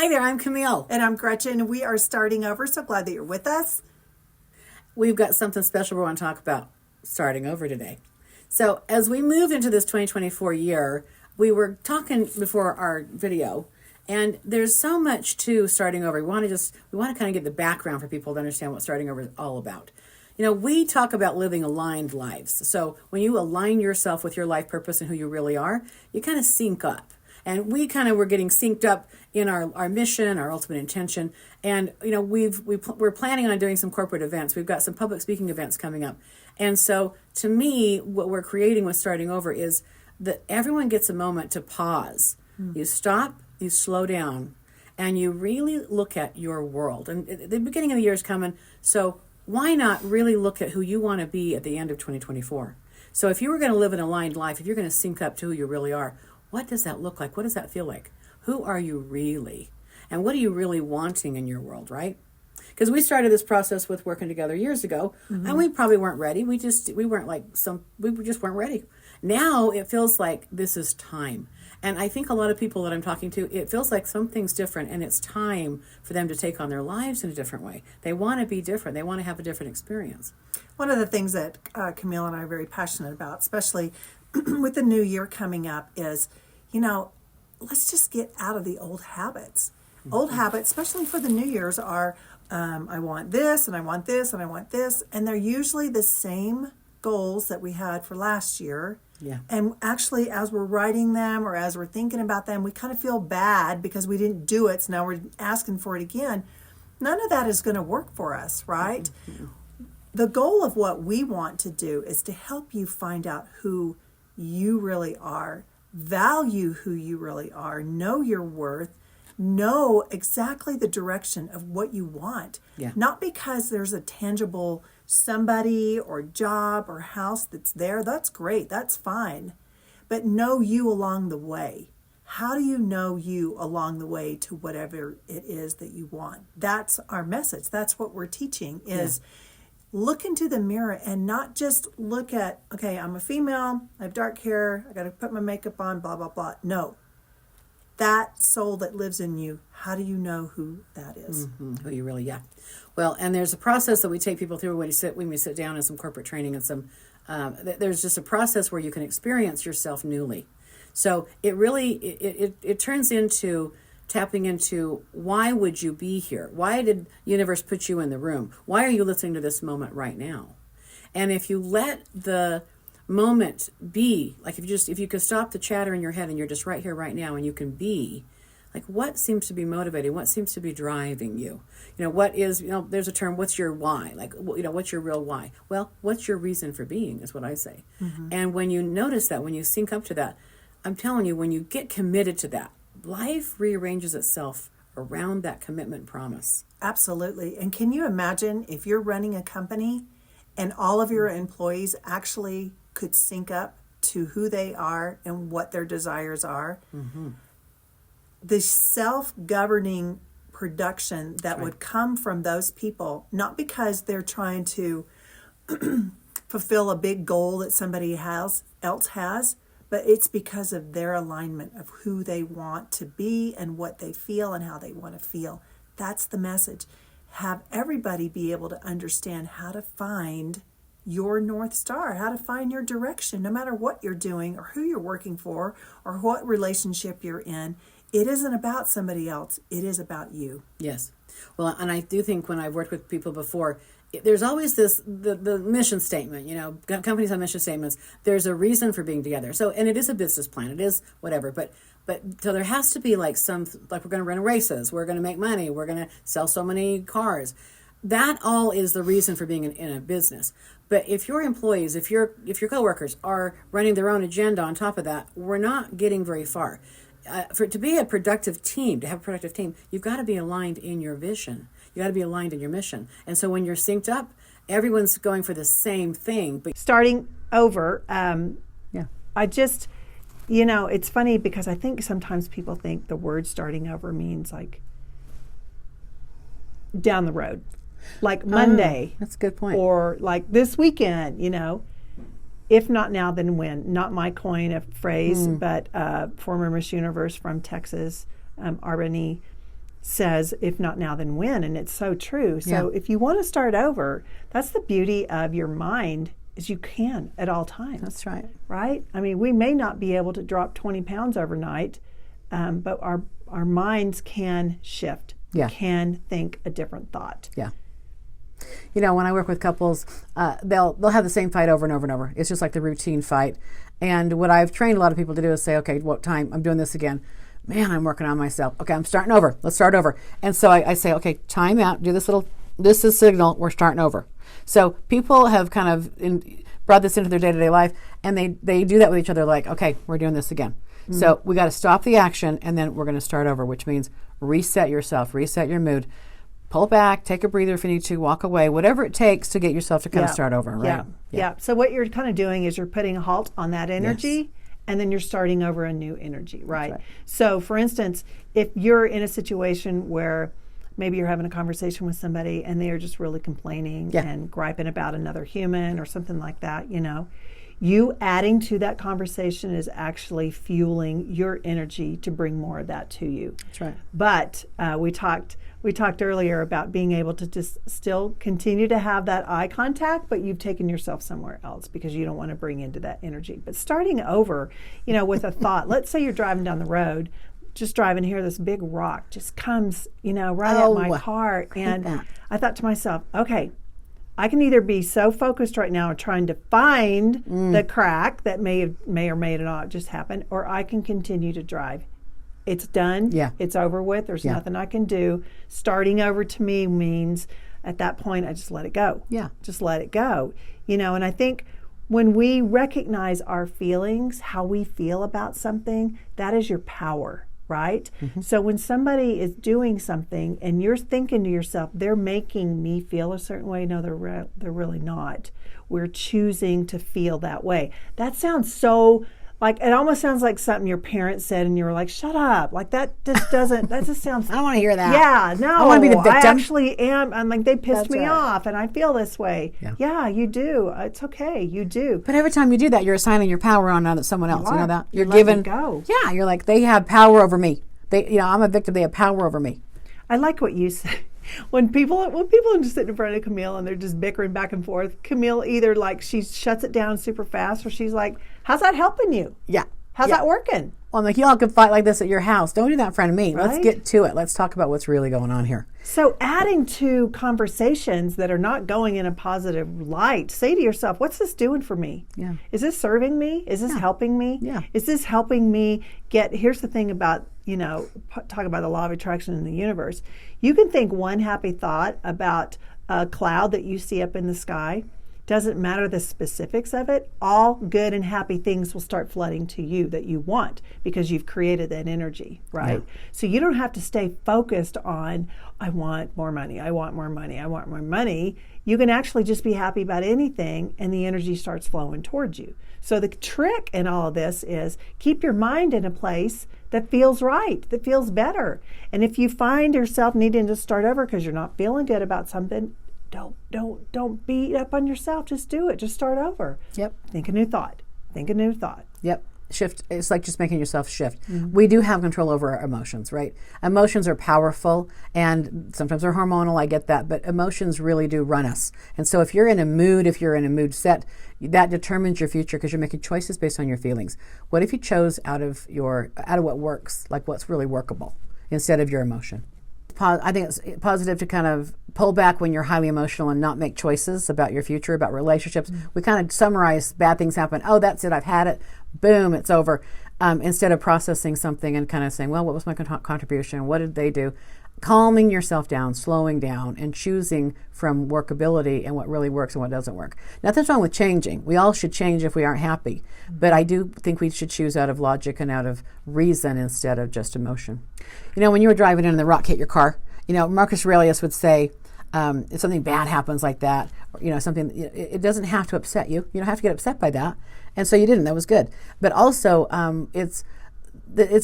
Hi there, I'm Camille. And I'm Gretchen. We are starting over. So glad that you're with us. We've got something special we want to talk about starting over today. So as we move into this 2024 year, we were talking before our video, and there's so much to starting over. We want to kind of get the background for people to understand what starting over is all about. You know, we talk about living aligned lives. So when you align yourself with your life purpose and who you really are, you kind of sync up. And we kind of were getting synced up in our mission, our ultimate intention. And, you know, we're planning on doing some corporate events. We've got some public speaking events coming up. And so to me, what we're creating with starting over is that everyone gets a moment to pause. You stop, you slow down, and you really look at your world. And the beginning of the year is coming. So why not really look at who you want to be at the end of 2024? So if you were going to live an aligned life, if you're going to sync up to who you really are, what does that look like? What does that feel like? Who are you really? And what are you really wanting in your world, right? Because we started this process with working together years ago, and we probably weren't ready. We just weren't ready. Now it feels like this is time. And I think a lot of people that I'm talking to, it feels like something's different, and it's time for them to take on their lives in a different way. They want to be different. They want to have a different experience. One of the things that Camille and I are very passionate about, especially with the new year coming up, is, you know, let's just get out of the old habits. Old habits, especially for the New Year's, are I want this and I want this and I want this. And they're usually the same goals that we had for last year. Yeah. And actually, as we're writing them or as we're thinking about them, we kind of feel bad because we didn't do it. So now we're asking for it again. None of that is going to work for us, right? The goal of what we want to do is to help you find out who you really are, value who you really are, know your worth, know exactly the direction of what you want. Yeah. Not because there's a tangible somebody or job or house that's there. That's great. That's fine. But know you along the way. How do you know you along the way to whatever it is that you want? That's our message. That's what we're teaching is look into the mirror and not just look at, okay, I'm a female, I have dark hair, I got to put my makeup on, blah, blah, blah. No. That soul that lives in you, how do you know who that is? Who you really, yeah. Well, and there's a process that we take people through when we sit down in some corporate training and some, there's just a process where you can experience yourself newly. So it really, it turns into tapping into why would you be here? Why did universe put you in the room? Why are you listening to this moment right now? And if you let the moment be, like if you could stop the chatter in your head and you're just right here right now and you can be, like what seems to be motivating? What seems to be driving you? You know, what is, you know, there's a term, what's your why? Like, you know, what's your real why? Well, what's your reason for being is what I say. And when you notice that, when you sync up to that, I'm telling you, when you get committed to that, life rearranges itself around that commitment promise. Absolutely. And can you imagine if you're running a company and all of your employees actually could sync up to who they are and what their desires are? The self-governing production that would come from those people, not because they're trying to fulfill a big goal that somebody else has, but it's because of their alignment of who they want to be and what they feel and how they want to feel. That's the message. Have everybody be able to understand how to find your North Star, how to find your direction, no matter what you're doing or who you're working for or what relationship you're in. It isn't about somebody else. It is about you. Yes. Well, and I do think when I've worked with people before, there's always the mission statement, you know, companies have mission statements. There's a reason for being together. So, and it is a business plan. It is whatever. But so there has to be like we're going to run races. We're going to make money. We're going to sell so many cars. That all is the reason for being in a business. But if your employees, if your coworkers are running their own agenda on top of that, we're not getting very far. To be a productive team, to have a productive team, you've got to be aligned in your vision. You got to be aligned in your mission. And so when you're synced up, everyone's going for the same thing. But starting over, I just, you know, it's funny because I think sometimes people think the word starting over means like down the road, like Monday. That's a good point. Or like this weekend, you know. If not now, then when? Not my coin of phrase, but former Miss Universe from Texas, Arbany, says, if not now, then when? And it's so true. So Yeah. if you want to start over, that's the beauty of your mind, is you can at all times. That's right. Right? I mean, we may not be able to drop 20 pounds overnight, but our minds can shift. Yeah. Can think a different thought. Yeah. You know, when I work with couples, they'll have the same fight over and over and over. It's just like the routine fight. And what I've trained a lot of people to do is say, okay, what time? I'm doing this again. Man, I'm working on myself. Okay, I'm starting over. Let's start over. And so I say, okay, time out. Do this is signal. We're starting over. So people have kind of brought this into their day-to-day life, and they do that with each other. Like, okay, we're doing this again. Mm-hmm. So we got to stop the action, and then we're going to start over, which means reset yourself, reset your mood. Pull back, take a breather if you need to, walk away, whatever it takes to get yourself to kind of start over, right? Yeah. So what you're kind of doing is you're putting a halt on that energy, and then you're starting over a new energy, right? So for instance, if you're in a situation where maybe you're having a conversation with somebody and they're just really complaining and griping about another human or something like that, you know, you adding to that conversation is actually fueling your energy to bring more of that to you. That's right. But we talked earlier about being able to just still continue to have that eye contact, but you've taken yourself somewhere else because you don't want to bring into that energy. But starting over, you know, with a thought, let's say you're driving down the road, just driving here, this big rock just comes, you know, right at my car. And I thought to myself, okay, I can either be so focused right now trying to find the crack that may or may not just happen, or I can continue to drive. It's done. Yeah. It's over with. There's nothing I can do. Starting over to me means at that point I just let it go. Yeah. Just let it go. You know, and I think when we recognize our feelings, how we feel about something, that is your power, right? Mm-hmm. So when somebody is doing something and you're thinking to yourself, they're making me feel a certain way, no, they're really not. We're choosing to feel that way. That sounds so, like, it almost sounds like something your parents said and you were like, shut up. Like, that just doesn't, that just sounds. I don't want to hear that. Yeah, no. I want to be the victim. I actually am. I'm like, they pissed me right. off and I feel this way. Yeah, you do. It's okay. You do. But every time you do that, you're assigning your power on someone else. You know that? You're giving go. Yeah, you're like, they have power over me. I'm a victim. They have power over me. I like what you said. When people are just sitting in front of Camille and they're just bickering back and forth, Camille either like she shuts it down super fast or she's like, how's that helping you? Yeah. How's that working? Well, I'm like, y'all can fight like this at your house. Don't do that in front of me. Right? Let's get to it. Let's talk about what's really going on here. So adding to conversations that are not going in a positive light, say to yourself, what's this doing for me? Yeah. Is this serving me? Is this helping me? Yeah. Is this helping me here's the thing about, you know, talk about the law of attraction in the universe. You can think one happy thought about a cloud that you see up in the sky. Doesn't matter the specifics of it, all good and happy things will start flooding to you that you want because you've created that energy, right? Yeah. So you don't have to stay focused on, I want more money, I want more money, I want more money. You can actually just be happy about anything and the energy starts flowing towards you. So the trick in all of this is keep your mind in a place that feels right, that feels better. And if you find yourself needing to start over because you're not feeling good about something, don't beat up on yourself. Just do it. Just start over. Yep. Think a new thought. Think a new thought. Yep. Shift. It's like just making yourself shift. Mm-hmm. We do have control over our emotions, right? Emotions are powerful and sometimes they're hormonal. I get that, but emotions really do run us. And so if you're in a mood set, that determines your future because you're making choices based on your feelings. What if you chose out of what works, like what's really workable, instead of your emotion? I think it's positive to kind of pull back when you're highly emotional and not make choices about your future, about relationships. Mm-hmm. We kind of summarize bad things happen. Oh, that's it. I've had it. Boom, it's over. Instead of processing something and kind of saying, well, what was my contribution? What did they do? Calming yourself down, slowing down, and choosing from workability and what really works and what doesn't work. Nothing's wrong with changing. We all should change if we aren't happy. Mm-hmm. But I do think we should choose out of logic and out of reason instead of just emotion. You know, when you were driving in and the rock hit your car, you know, Marcus Aurelius would say, if something bad happens like that, or, you know, something, it doesn't have to upset you. You don't have to get upset by that. And so you didn't. That was good. But also, it's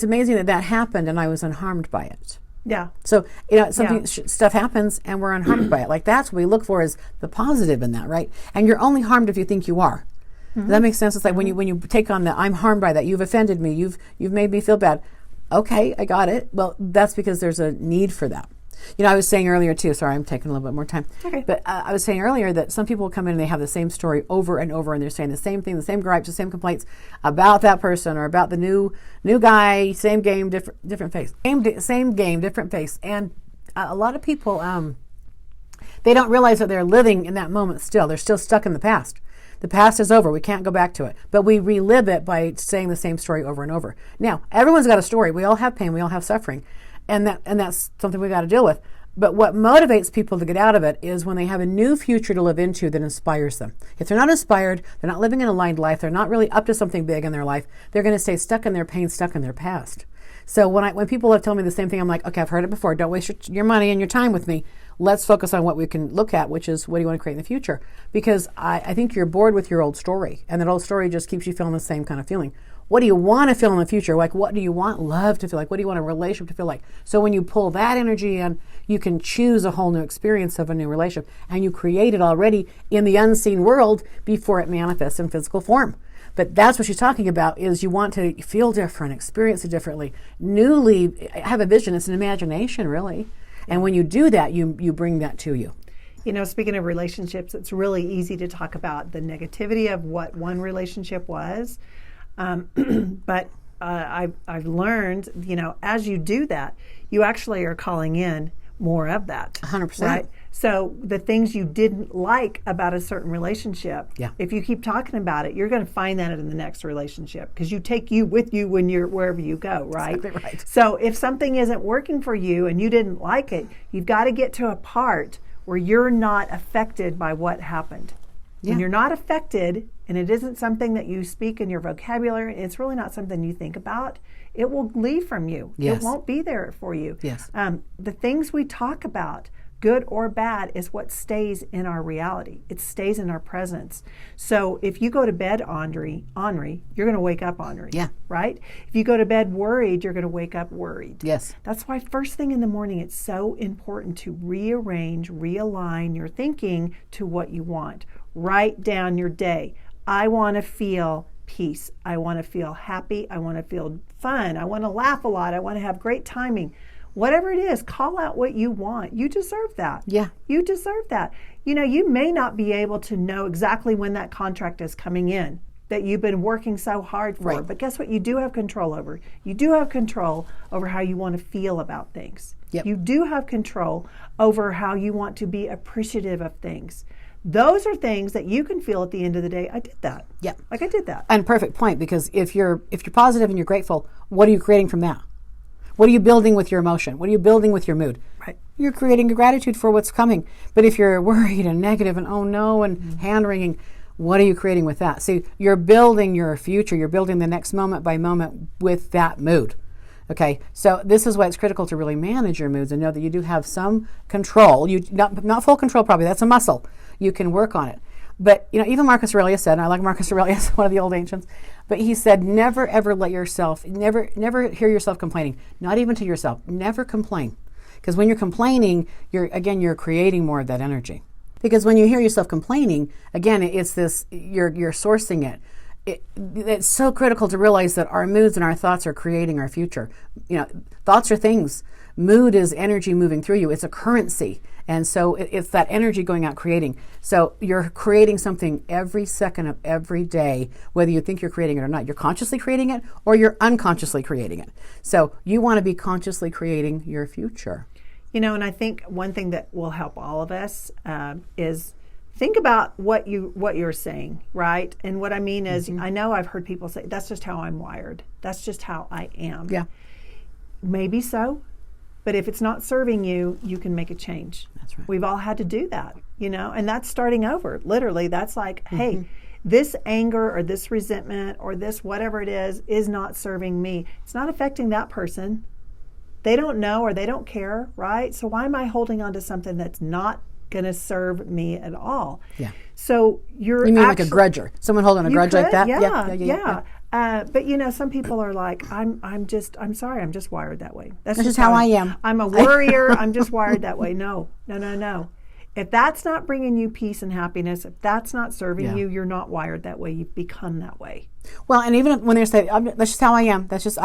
amazing that happened and I was unharmed by it. Yeah. So, you know, stuff happens and we're unharmed by it. Like that's what we look for is the positive in that, right? And you're only harmed if you think you are. Mm-hmm. Does that make sense? It's like when you take on the I'm harmed by that, you've offended me, you've made me feel bad. Okay, I got it. Well, that's because there's a need for that. I was saying earlier too, sorry, I'm taking a little bit more time. Okay. But I was saying earlier that some people come in and they have the same story over and over, and they're saying the same thing, the same gripes, the same complaints about that person or about the new guy, same game, different face. Same game, different face. And a lot of people, they don't realize that they're living in that moment still. They're still stuck in the past. The past is over. We can't go back to it. But we relive it by saying the same story over and over. Now, everyone's got a story. We all have pain. We all have suffering. And that's something we got to deal with. But what motivates people to get out of it is when they have a new future to live into that inspires them. If they're not inspired, they're not living an aligned life, they're not really up to something big in their life, they're going to stay stuck in their pain, stuck in their past. So when people have told me the same thing, I'm like, okay, I've heard it before. Don't waste your money and your time with me. Let's focus on what we can look at, which is what do you want to create in the future? Because I think you're bored with your old story, and that old story just keeps you feeling the same kind of feeling. What do you want to feel in the future? Like, what do you want love to feel like? What do you want a relationship to feel like? So when you pull that energy in, you can choose a whole new experience of a new relationship, and you create it already in the unseen world before it manifests in physical form. But that's what she's talking about, is you want to feel different, experience it differently, newly have a vision. It's an imagination, really. And when you do that, you bring that to you. Speaking of relationships, it's really easy to talk about the negativity of what one relationship was. But I've learned, as you do that, you actually are calling in more of that. 100%. Right? So the things you didn't like about a certain relationship, if you keep talking about it, you're going to find that in the next relationship, because you take you with you when you're wherever you go, right? Exactly right. So if something isn't working for you and you didn't like it, you've got to get to a part where you're not affected by what happened. When you're not affected, and it isn't something that you speak in your vocabulary, it's really not something you think about, it will leave from you. Yes. It won't be there for you. Yes. The things we talk about, good or bad, is what stays in our reality. It stays in our presence. So if you go to bed ornery, you're going to wake up ornery. Yeah. Right? If you go to bed worried, you're going to wake up worried. Yes. That's why first thing in the morning, it's so important to rearrange, realign your thinking to what you want. Write down your day. I want to feel peace. I want to feel happy. I want to feel fun. I want to laugh a lot. I want to have great timing. Whatever it is, call out what you want. You deserve that. Yeah. You deserve that. You may not be able to know exactly when that contract is coming in that you've been working so hard for. Right. But guess what? You do have control over. You do have control over how you want to feel about things. Yep. You do have control over how you want to be appreciative of things. Those are things that you can feel at the end of the day. I did that. Yeah. Like I did that. And perfect point, because if you're positive and you're grateful, what are you creating from that? What are you building with your emotion? What are you building with your mood? Right. You're creating a gratitude for what's coming. But if you're worried and negative and oh no and hand-wringing, what are you creating with that? See, you're building your future. You're building the next moment by moment with that mood. Okay, so this is why it's critical to really manage your moods and know that you do have some control. You not full control, probably. That's a muscle. You can work on it. But even Marcus Aurelius said, and I like Marcus Aurelius, one of the old ancients, but he said, never ever never hear yourself complaining, not even to yourself. Never complain, because when you're complaining, you're creating more of that energy. Because when you hear yourself complaining, again, it's this you're sourcing it. It's so critical to realize that our moods and our thoughts are creating our future. Thoughts are things. Mood is energy moving through you. It's a currency. And so it's that energy going out creating. So you're creating something every second of every day, whether you think you're creating it or not. You're consciously creating it or you're unconsciously creating it. So you want to be consciously creating your future. And I think one thing that will help all of us is think about what you're saying, right? And what I mean is, I know I've heard people say, that's just how I'm wired. That's just how I am. Yeah. Maybe so. But if it's not serving you, you can make a change. That's right. We've all had to do that, and that's starting over. Literally, that's like, hey, this anger or this resentment or this whatever it is not serving me. It's not affecting that person. They don't know or they don't care, right? So why am I holding on to something that's not going to serve me at all? Yeah. So you mean like a grudger? Someone holding a grudge like that? Yeah. But some people are like, I'm sorry, I'm just wired that way. That's just how I am. I'm a worrier. I'm just wired that way. No. If that's not bringing you peace and happiness, if that's not serving you, you're not wired that way. You've become that way. Well, and even when they say, that's just how I am. That's just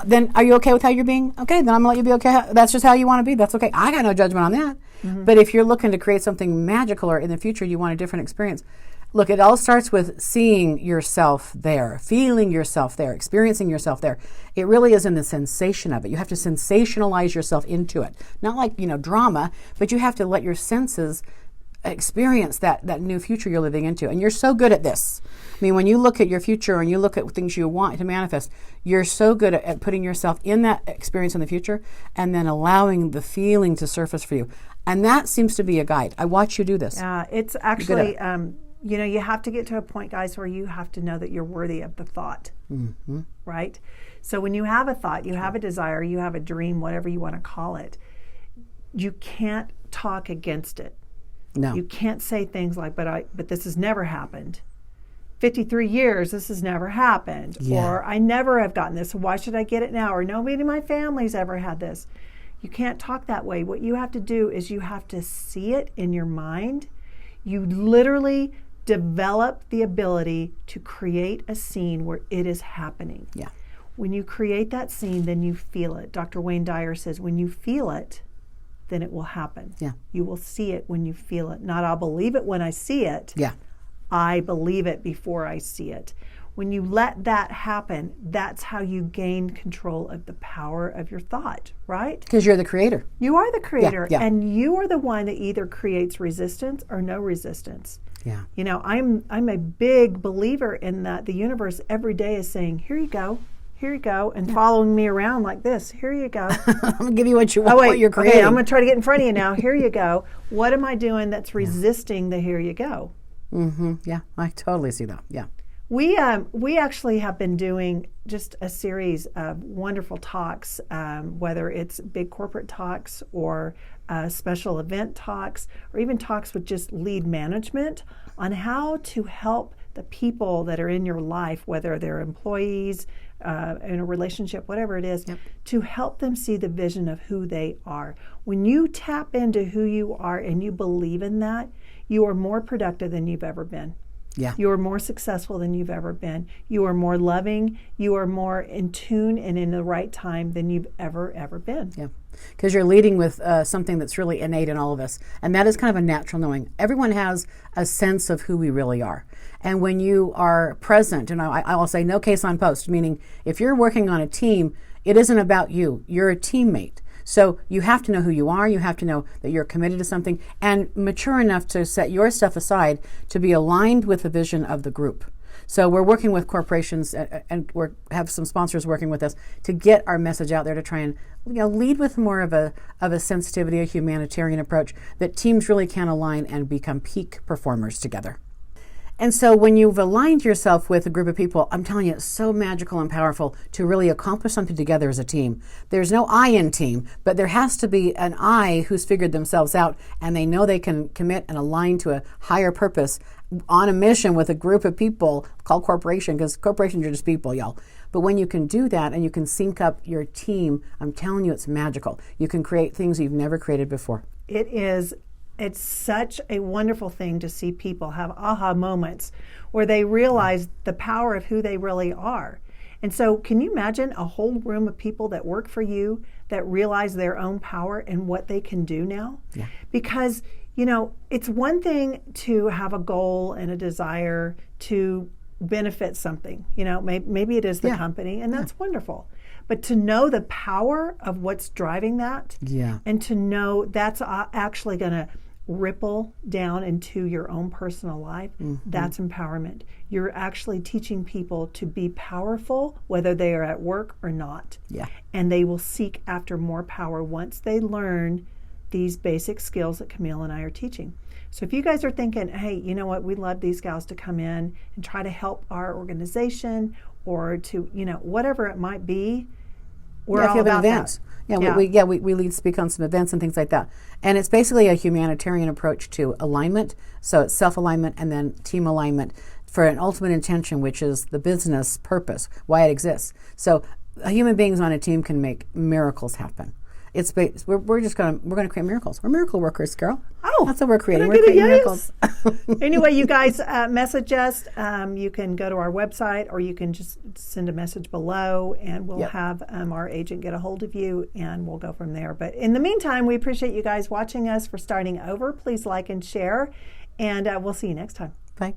then are you okay with how you're being? Okay, then I'm gonna let you be okay. That's just how you want to be. That's okay. I got no judgment on that. But if you're looking to create something magical, or in the future you want a different experience, look, it all starts with seeing yourself there, feeling yourself there, experiencing yourself there. It really is in the sensation of it. You have to sensationalize yourself into it. Not like, drama, but you have to let your senses experience that new future you're living into. And you're so good at this. I mean, when you look at your future and you look at things you want to manifest, you're so good at putting yourself in that experience in the future and then allowing the feeling to surface for you. And that seems to be a guide. I watch you do this. Yeah, it's actually, you have to get to a point, guys, where you have to know that you're worthy of the thought, right? So when you have a thought, you have a desire, you have a dream, whatever you want to call it, you can't talk against it. No. You can't say things like, but this has never happened. 53 years, this has never happened. Yeah. Or I never have gotten this, so why should I get it now? Or nobody in my family's ever had this. You can't talk that way. What you have to do is you have to see it in your mind. You literally develop the ability to create a scene where it is happening. Yeah. When you create that scene, then you feel it. Dr. Wayne Dyer says, when you feel it, then it will happen. Yeah. You will see it when you feel it. Not I'll believe it when I see it. Yeah. I believe it before I see it. When you let that happen, that's how you gain control of the power of your thought, right? Because you're the creator. You are the creator, Yeah. and you are the one that either creates resistance or no resistance. Yeah. I'm a big believer in that the universe every day is saying, here you go, and following me around like this. Here you go. I'm going to give you what you want, what you're creating. Okay, I'm going to try to get in front of you now. Here you go. What am I doing that's resisting the here you go? Yeah, I totally see that. Yeah. We actually have been doing just a series of wonderful talks, whether it's big corporate talks or special event talks, or even talks with just lead management on how to help the people that are in your life, whether they're employees, in a relationship, whatever it is, to help them see the vision of who they are. When you tap into who you are and you believe in that, you are more productive than you've ever been. Yeah. You are more successful than you've ever been. You are more loving. You are more in tune and in the right time than you've ever been. Yeah. Because you're leading with something that's really innate in all of us. And that is kind of a natural knowing. Everyone has a sense of who we really are. And when you are present, and I'll say no case on post, meaning if you're working on a team, it isn't about you. You're a teammate. So you have to know who you are. You have to know that you're committed to something and mature enough to set your stuff aside to be aligned with the vision of the group. So we're working with corporations and we have some sponsors working with us to get our message out there to try and lead with more of a sensitivity, a humanitarian approach that teams really can align and become peak performers together. And so when you've aligned yourself with a group of people, I'm telling you, it's so magical and powerful to really accomplish something together as a team. There's no I in team, but there has to be an I who's figured themselves out and they know they can commit and align to a higher purpose on a mission with a group of people called corporation, because corporations are just people, y'all. But when you can do that and you can sync up your team, I'm telling you, it's magical. You can create things you've never created before. It's such a wonderful thing to see people have aha moments where they realize the power of who they really are. And so can you imagine a whole room of people that work for you that realize their own power and what they can do now? Yeah. Because, it's one thing to have a goal and a desire to benefit something. Maybe it is the company, and that's wonderful. But to know the power of what's driving that, and to know that's actually going to ripple down into your own personal life, that's empowerment. You're actually teaching people to be powerful, whether they are at work or not. Yeah. And they will seek after more power once they learn these basic skills that Camille and I are teaching. So if you guys are thinking, hey, you know what, we'd love these gals to come in and try to help our organization or to, whatever it might be, we're all about events. that. We lead speak on some events and things like that. And it's basically a humanitarian approach to alignment. So it's self-alignment and then team alignment for an ultimate intention, which is the business purpose, why it exists. So human beings on a team can make miracles happen. we're gonna create miracles. We're miracle workers, girl. Oh, that's what we're creating. can I We're get a creating yes? miracles. Anyway, you guys message us. You can go to our website, or you can just send a message below, and we'll have our agent get a hold of you, and we'll go from there. But in the meantime, we appreciate you guys watching us for Starting Over. Please like and share, and we'll see you next time. Bye.